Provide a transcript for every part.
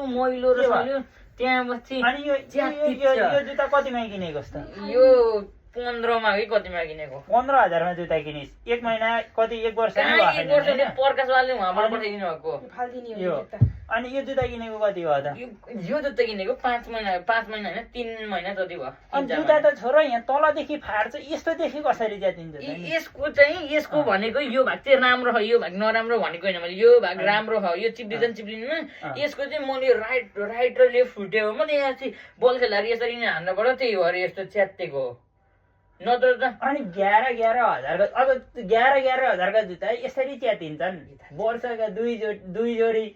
मैलो र सल्यो त्यहाँ बस्छ। अनि यो जुत्ता कतिमा किनेको जस्तो? यो 15 मा कि कतिमा किनेको? 15,000 मा जुत्ता किनिस्। एक महिना कति एक वर्ष नै कहाँ एक वर्ष त्यो प्रकाशवालले उहाँबाट पठाइदिनु भएको। यो अनि यो जुत्ता किनेको कति भयो त? यो जुत्ता किनेको 5 महिना होइन 3 महिना जति भयो। अनि जुत्ता त छोरो यहाँ तलदेखि फाट्छ, यस्तोदेखि कसरी च्यातिन्छ? यसको भनेको यो भाग चाहिँ राम्रो हो, यो भाग नराम्रो भनेको होइन मैले। यो भाग राम्रो हो, यो चिप्लिँदैन चिप्लिँदैन। यसको चाहिँ मैले राइट र लेफ्ट फुट्यो म यहाँ चाहिँ बल खेल्दाखेरि यसरी नै हान्नबाट त्यही भएर यस्तो च्यातेको हो। नत्र त अनि 11,000 अब 11,000 का जुत्ता यसरी च्यातिन्छन्। वर्षका दुई जोडी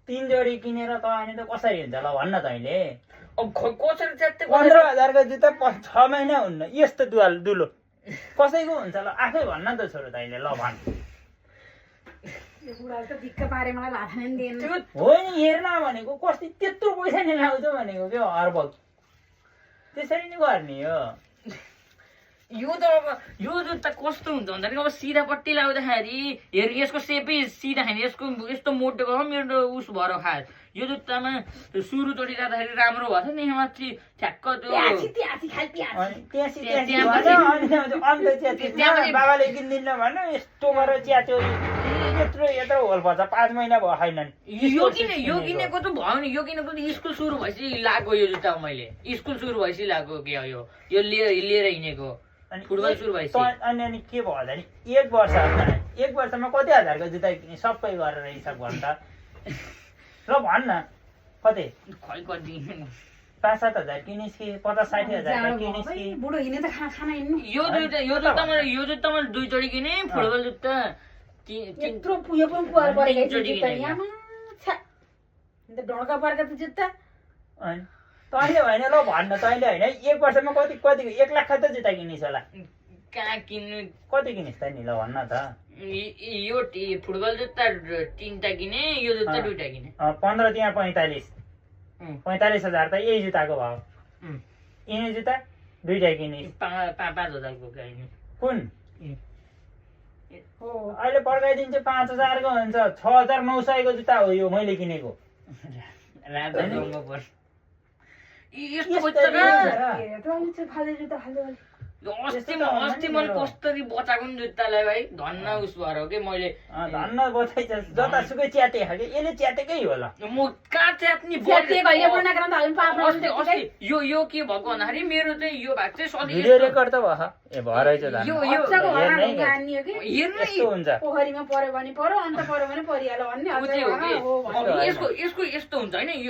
3 जोडी किनेर अनि त कसरी हुन्छ ल भन्न त अहिले। अब कसरी च्याते? 15,000 का जुत्ता 6 महिना हुन्न यस्तो दुलो कसैको हुन्छ ल? आफै भन्न त छोरो तैँले ल भन्। होइन हेर्न भनेको कति त्यत्रो पैसा नि लाउँछ भनेको क्या हरबग त्यसरी नै गर्ने हो। यो त अब यो जुत्ता कस्तो हुन्छ भन्दाखेरि अब सिधापट्टि लाउँदाखेरि हेर यसको सेपै सिधा छैन, यसको यस्तो मोटो भयो मेरो उस भएर खायो। यो जुत्तामा सुरुचोटि जाँदाखेरि राम्रो भएको छ नि, यहाँ माथि ठ्याक्क बाबाले किनिदिन्न भन यस्तो गरेर च्यात्यो यत्रो होल पर्छ 5 महिना भयो छैनन्। यो किनेको त भयो नि, यो किनेको त स्कुल सुरु भएपछि लगाएको यो जुत्ता मैले स्कुल सुरु भएपछि लगाएको के हो यो लिएर हिँडेको फुटबल सुरु भएपछि। अनि के भयो भने एक वर्षमा कति हजारको जुत्ता किने सबै गरेर हिसाब गर्नु त ल भन्न कति? खै कति 5-7 हजार किनिस् कि 50-60 हजार किनिस् कि? यो जुत्ता मैले 2 जोडी किने फुटबल जुत्ता यत्रो पुयो पनि पुवार परेको जुत्ता यामा छ अन्त ढड्का परेको त जुत्ता। अनि तैँले होइन ल भन्न तैँले होइन एक वर्षमा कति 1 लाख त जुत्ता किनिस् होला? कहाँ किन्नु? कति किनिस् त नि ल भन्न त? यो फुटबल जुत्ता 3टा किने, यो जुत्ता 2टा किने। 15 त्यहाँ 45,000 त यही जुत्ताको भाउ। यिनी जुत्ता 2टा किनिस् 5,000 को किने। कुन अहिले फर्काइदिन्छ 5,000 को हुन्छ 6,900 को जुत्ता हो यो मैले किनेको। अस्ति मैले कस्तरी बचाएको नि जुत्तालाई भाइ धन्न उस भएर हो कि मैले धन्न बचाइछ जतासुकै च्याते खाके यसले च्यातेकै होला। म कहाँ च्यात्ने यो के भएको भन्दाखेरि मेरो चाहिँ यो भाग चाहिँ सधैँ भिडियो रेकर्ड त भयो ए भरेछ पोखरीमा पर्यो भने पर्यो अन्त पर्यो भने परिहाल्यो भन्ने यसको यस्तो हुन्छ होइन।